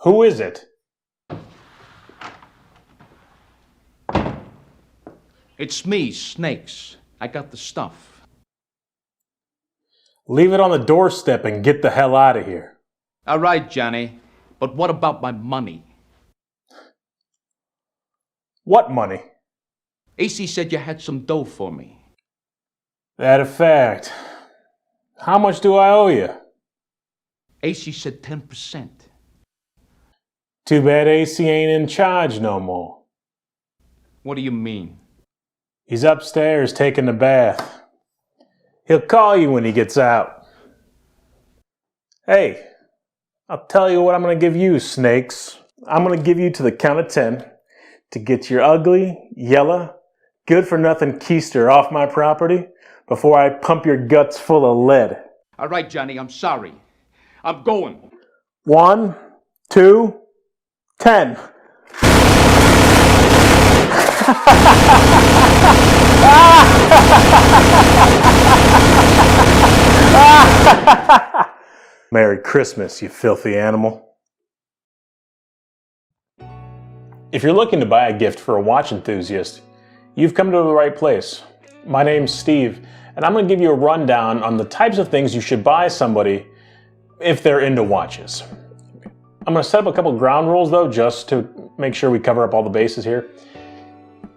Who is it? It's me, Snakes. I got the stuff. Leave it on the doorstep and get the hell out of here. All right, Johnny. But what about my money? What money? AC said you had some dough for me. That a fact. How much do I owe you? AC said 10%. Too bad AC ain't in charge no more. What do you mean? He's upstairs taking a bath. He'll call you when he gets out. Hey, I'll tell you what I'm going to give you, Snakes. I'm going to give you to the count of 10 to get your ugly, yellow, good-for-nothing keister off my property before I pump your guts full of lead. All right, Johnny, I'm sorry. I'm going. 1, 2, 10. Merry Christmas, you filthy animal. If you're looking to buy a gift for a watch enthusiast, you've come to the right place. My name's Steve, and I'm going to give you a rundown on the types of things you should buy somebody if they're into watches. I'm going to set up a couple ground rules though, just to make sure we cover up all the bases here.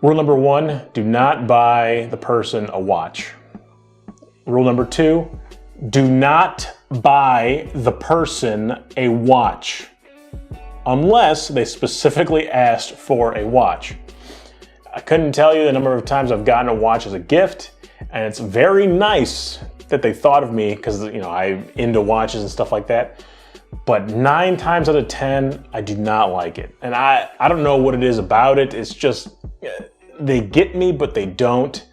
Rule number 1, do not buy the person a watch. Rule number 2, do not buy the person a watch unless they specifically asked for a watch. I couldn't tell you the number of times I've gotten a watch as a gift, and it's very nice that they thought of me because, you know, I'm into watches and stuff like that. But 9 times out of 10, I do not like it. And I don't know what it is about it. It's just, they get me, but they don't.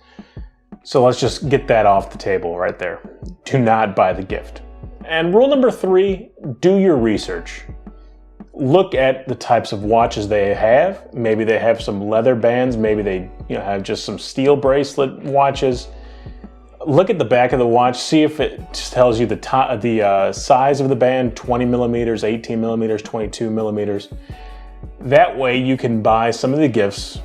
So let's just get that off the table right there. Do not buy the gift. And rule number 3, do your research. Look at the types of watches they have. Maybe they have some leather bands. Maybe they have just some steel bracelet watches. Look at the back of the watch. See if it tells you the size of the band, 20 millimeters, 18 millimeters, 22 millimeters. That way you can buy some of the gifts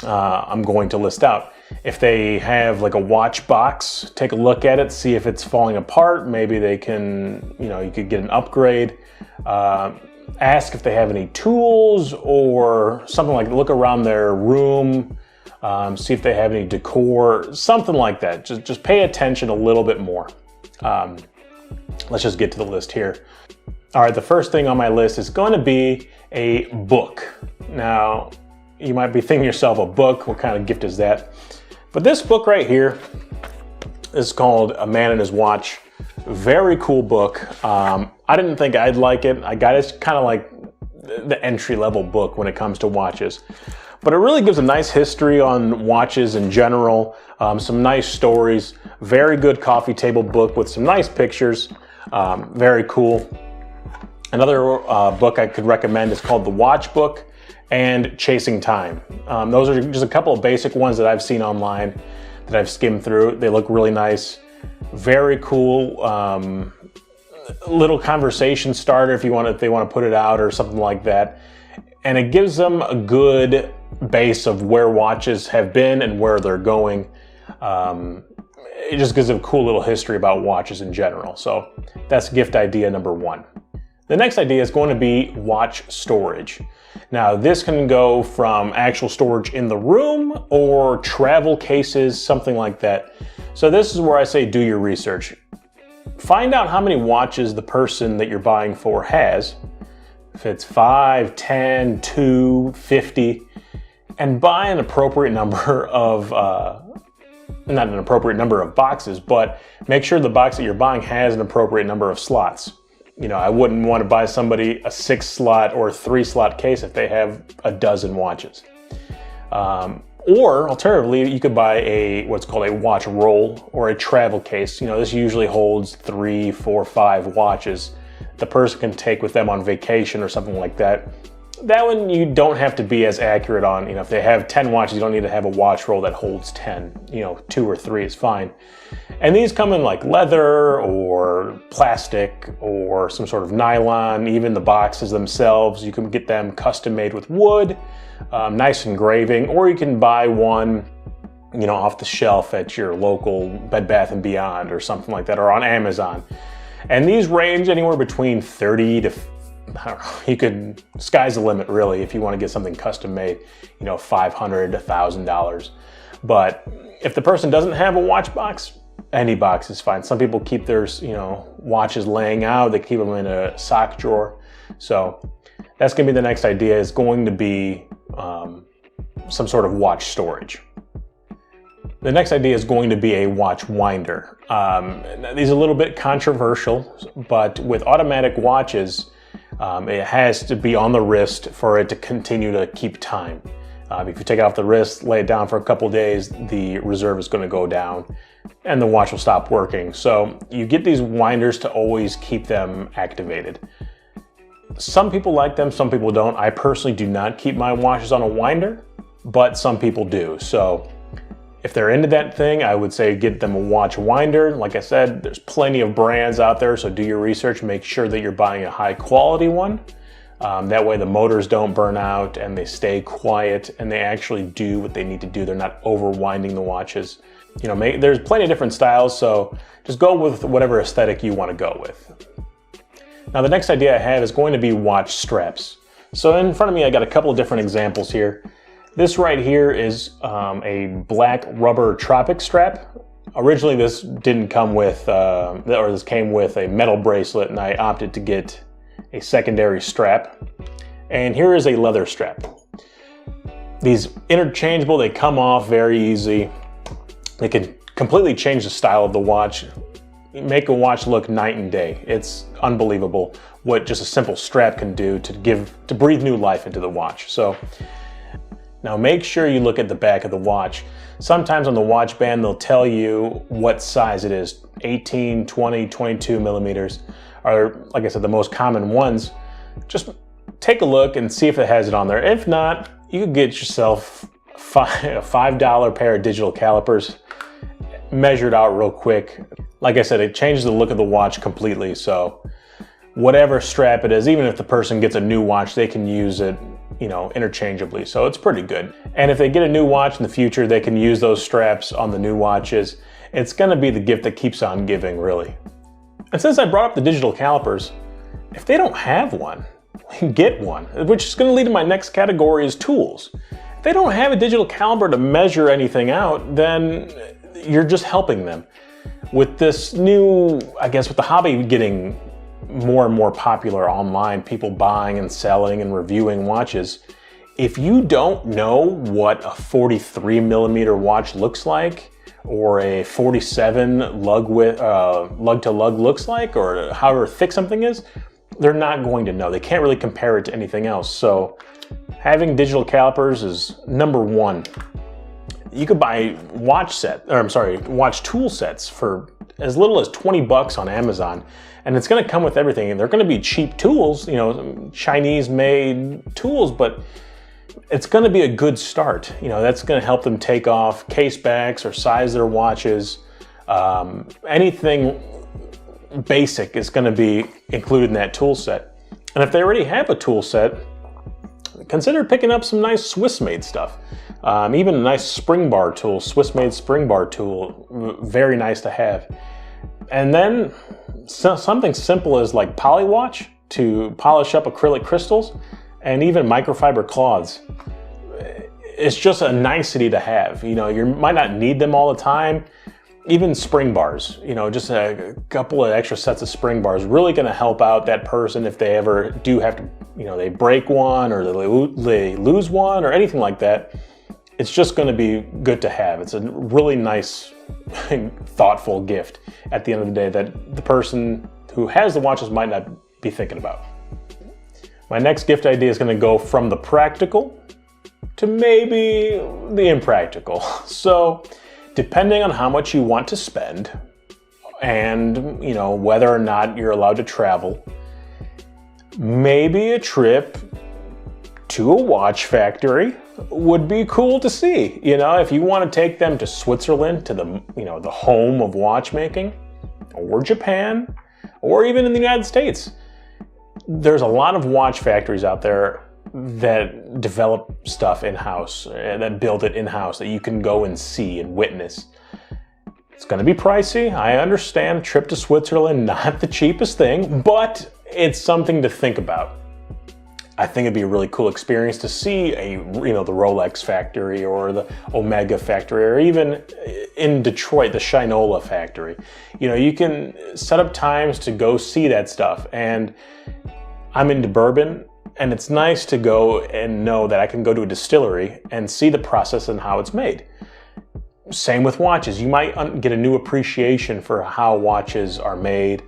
I'm going to list out. If they have like a watch box, take a look at it, see if it's falling apart. Maybe they can, you could get an upgrade. Ask if they have any tools or something like that. Look around their room, see if they have any decor, something like that. Just pay attention a little bit more. Let's just get to the list here. All right, the first thing on my list is going to be a book. Now, you might be thinking to yourself, a book, what kind of gift is that? But this book right here is called A Man and His Watch. Very cool book. I didn't think I'd like it. I got it's kind of like the entry-level book when it comes to watches. But it really gives a nice history on watches in general, some nice stories, very good coffee table book with some nice pictures, very cool. Another book I could recommend is called The Watch Book and Chasing Time. Those are just a couple of basic ones that I've seen online that I've skimmed through. They look really nice. Very cool little conversation starter if they want to put it out or something like that. And it gives them a good base of where watches have been and where they're going. It just gives them a cool little history about watches in general. So that's gift idea number 1. The next idea is going to be watch storage. Now this can go from actual storage in the room or travel cases, something like that. So this is where I say do your research. Find out how many watches the person that you're buying for has. If it's 5, 10, 2, 50, and buy an appropriate number of, not an appropriate number of boxes, but make sure the box that you're buying has an appropriate number of slots. I wouldn't want to buy somebody a 6-slot or 3-slot case if they have a dozen watches. Or alternatively, you could buy what's called a watch roll or a travel case. This usually holds 3, 4, 5 watches the person can take with them on vacation or something like that. that one you don't have to be as accurate on. If they have 10 watches, you don't need to have a watch roll that holds 10. 2 or 3 is fine. And these come in like leather or plastic or some sort of nylon. Even the boxes themselves, you can get them custom made with wood, nice engraving, or you can buy one off the shelf at your local Bed Bath & Beyond or something like that, or on Amazon. And these range anywhere between 30 to, sky's the limit really if you want to get something custom made, $500, $1,000. But if the person doesn't have a watch box, any box is fine. Some people keep their, watches laying out, they keep them in a sock drawer. So that's gonna be the next idea, is going to be some sort of watch storage. The next idea is going to be a watch winder. These are a little bit controversial, but with automatic watches, it has to be on the wrist for it to continue to keep time. If you take it off the wrist, lay it down for a couple days, the reserve is going to go down and the watch will stop working. So you get these winders to always keep them activated. Some people like them, some people don't. I personally do not keep my watches on a winder, but some people do. So if they're into that thing, I would say get them a watch winder. Like I said, there's plenty of brands out there, so do your research. Make sure that you're buying a high quality one. That way the motors don't burn out and they stay quiet and they actually do what they need to do. They're not overwinding the watches. There's plenty of different styles, so just go with whatever aesthetic you want to go with. Now the next idea I have is going to be watch straps. So in front of me I got a couple of different examples here. This right here is a black rubber Tropic strap. Originally this didn't come with, this came with a metal bracelet, and I opted to get a secondary strap. And here is a leather strap. These interchangeable, they come off very easy. They can completely change the style of the watch, make a watch look night and day. It's unbelievable what just a simple strap can do to breathe new life into the watch. So now make sure you look at the back of the watch. Sometimes on the watch band, they'll tell you what size it is. 18, 20, 22 millimeters are, like I said, the most common ones. Just take a look and see if it has it on there. If not, you could get yourself a $5 pair of digital calipers, measured out real quick. Like I said, it changes the look of the watch completely. So whatever strap it is, even if the person gets a new watch, they can use it, interchangeably. So it's pretty good. And if they get a new watch in the future, they can use those straps on the new watches. It's gonna be the gift that keeps on giving, really. And since I brought up the digital calipers, if they don't have one, get one, which is gonna lead to my next category, is tools. If they don't have a digital caliper to measure anything out, then you're just helping them. With this new, with the hobby getting more and more popular online, people buying and selling and reviewing watches, if you don't know what a 43 millimeter watch looks like, or a 47 lug to lug looks like, or however thick something is, they're not going to know. They can't really compare it to anything else. So having digital calipers is number one. You could buy watch tool sets for as little as 20 bucks on Amazon, and it's going to come with everything. And they're going to be cheap tools, Chinese made tools, but it's going to be a good start. That's going to help them take off case backs or size their watches. Anything basic is going to be included in that tool set. And if they already have a tool set, consider picking up some nice Swiss-made stuff. Even a nice spring bar tool, Swiss-made spring bar tool, very nice to have. And then something simple as like polywatch to polish up acrylic crystals, and even microfiber cloths. It's just a nicety to have. You might not need them all the time. Even spring bars, just a couple of extra sets of spring bars, really going to help out that person if they ever do have to, they break one or they lose one or anything like that. It's just going to be good to have. It's a really nice, thoughtful gift at the end of the day that the person who has the watches might not be thinking about. My next gift idea is going to go from the practical to maybe the impractical. So depending on how much you want to spend and, whether or not you're allowed to travel, maybe a trip to a watch factory would be cool to see. You know, if you want to take them to Switzerland, to the, you know, the home of watchmaking, or Japan, or even in the United States, there's a lot of watch factories out there that develop stuff in-house, that build it in-house, that you can go and see and witness. It's going to be pricey. I understand, trip to Switzerland, not the cheapest thing, but it's something to think about. I think it'd be a really cool experience to see the Rolex factory or the Omega factory, or even in Detroit, the Shinola factory. You know, you can set up times to go see that stuff. And I'm into bourbon, and it's nice to go and know that I can go to a distillery and see the process and how it's made. Same with watches. You might get a new appreciation for how watches are made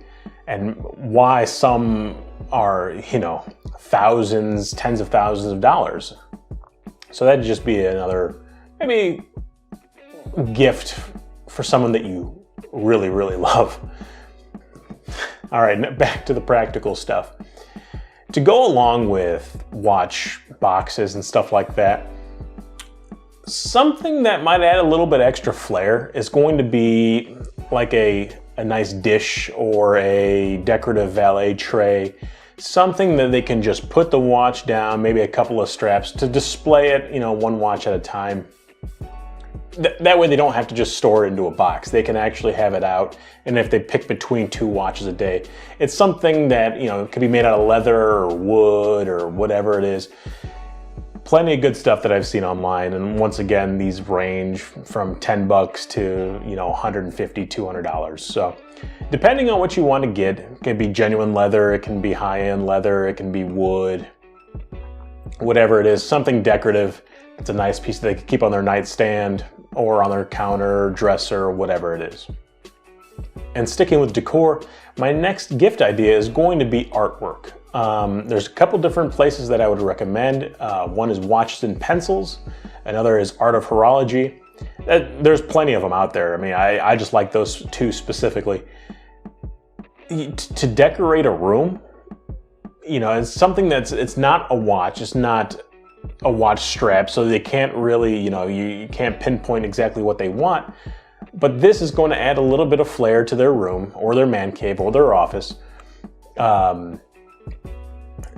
and why some are, you know, thousands, tens of thousands of dollars. So that'd just be another, maybe, gift for someone that you really, really love. All right, back to the practical stuff. To go along with watch boxes and stuff like that, something that might add a little bit extra flair is going to be like a nice dish or a decorative valet tray, something that they can just put the watch down, maybe a couple of straps to display it, you know, one watch at a time. That way they don't have to just store it into a box. They can actually have it out, and if they pick between two watches a day, it's something that, you know, could be made out of leather or wood or whatever it is. Plenty of good stuff that I've seen online, and once again, these range from $10 to, you know, $150, $200. So depending on what you want to get, it can be genuine leather, it can be high-end leather, it can be wood, whatever it is, something decorative. It's a nice piece that they can keep on their nightstand or on their counter, dresser, whatever it is. And sticking with decor, my next gift idea is going to be artwork. There's a couple different places that I would recommend. One is Watches and Pencils. Another is Art of Horology. There's plenty of them out there. I mean, I just like those two specifically. To decorate a room, you know, it's something it's not a watch. It's not a watch strap, so they can't really, you know, you can't pinpoint exactly what they want. But this is going to add a little bit of flair to their room or their man cave or their office,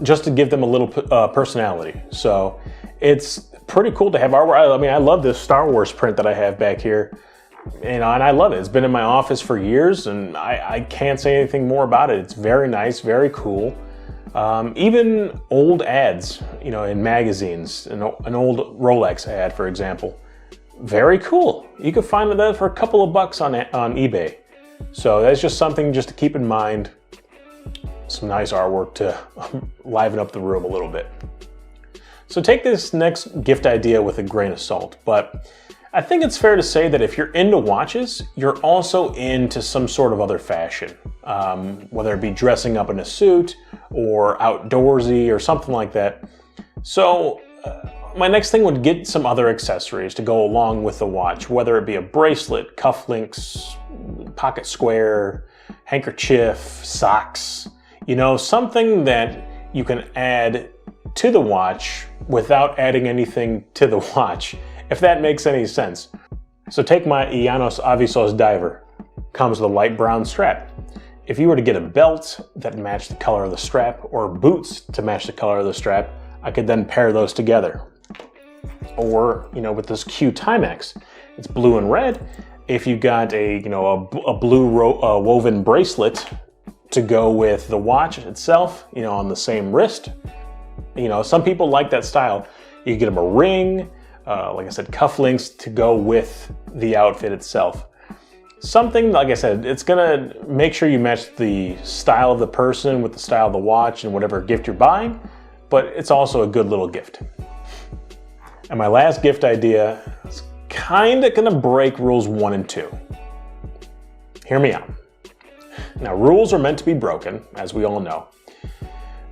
just to give them a little personality. So it's pretty cool to have artwork. I mean, I love this Star Wars print that I have back here, you know, and I love it. It's been in my office for years, and I can't say anything more about it. It's very nice, very cool. Even old ads, you know, in magazines, an old Rolex ad, for example, very cool. You can find that for a couple of bucks on eBay. So that's just something just to keep in mind. Some nice artwork to liven up the room a little bit. So take this next gift idea with a grain of salt, but I think it's fair to say that if you're into watches, you're also into some sort of other fashion, whether it be dressing up in a suit or outdoorsy or something like that. So my next thing would get some other accessories to go along with the watch, whether it be a bracelet, cufflinks, pocket square, handkerchief, socks, you know, something that you can add to the watch without adding anything to the watch, if that makes any sense. So take my Llanos Avisos diver. Comes with a light brown strap. If you were to get a belt that matched the color of the strap, or boots to match the color of the strap, I could then pair those together. Or, you know, with this Q Timex, it's blue and red. If you got a blue woven bracelet to go with the watch itself, you know, on the same wrist, you know, some people like that style. You get them a ring, like I said, cufflinks to go with the outfit itself. Something, like I said, it's gonna make sure you match the style of the person with the style of the watch and whatever gift you're buying, but it's also a good little gift. And my last gift idea is kinda gonna break rules 1 and 2. Hear me out. Now, rules are meant to be broken, as we all know,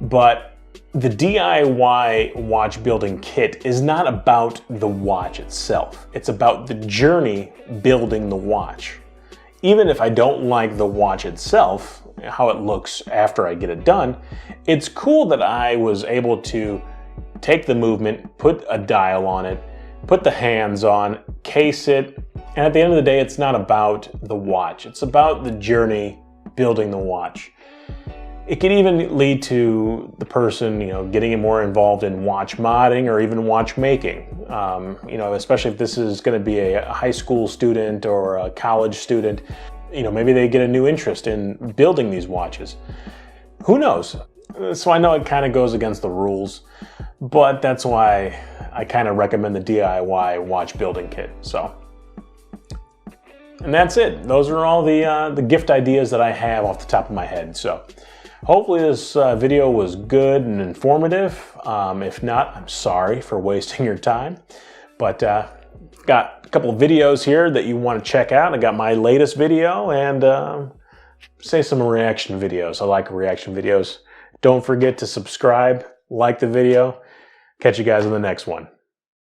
but the DIY watch building kit is not about the watch itself. It's about the journey building the watch. Even if I don't like the watch itself, how it looks after I get it done, it's cool that I was able to take the movement, put a dial on it, put the hands on, case it, and at the end of the day, it's not about the watch. It's about the journey building the watch. It can even lead to the person, getting more involved in watch modding or even watch making. Especially if this is going to be a high school student or a college student, maybe they get a new interest in building these watches. Who knows? So I know it kind of goes against the rules, but that's why I kind of recommend the DIY watch building kit. And that's it. Those are all the gift ideas that I have off the top of my head. So hopefully this video was good and informative. If not, I'm sorry for wasting your time. But got a couple of videos here that you want to check out. I got my latest video and say some reaction videos. I like reaction videos. Don't forget to subscribe, like the video. Catch you guys in the next one.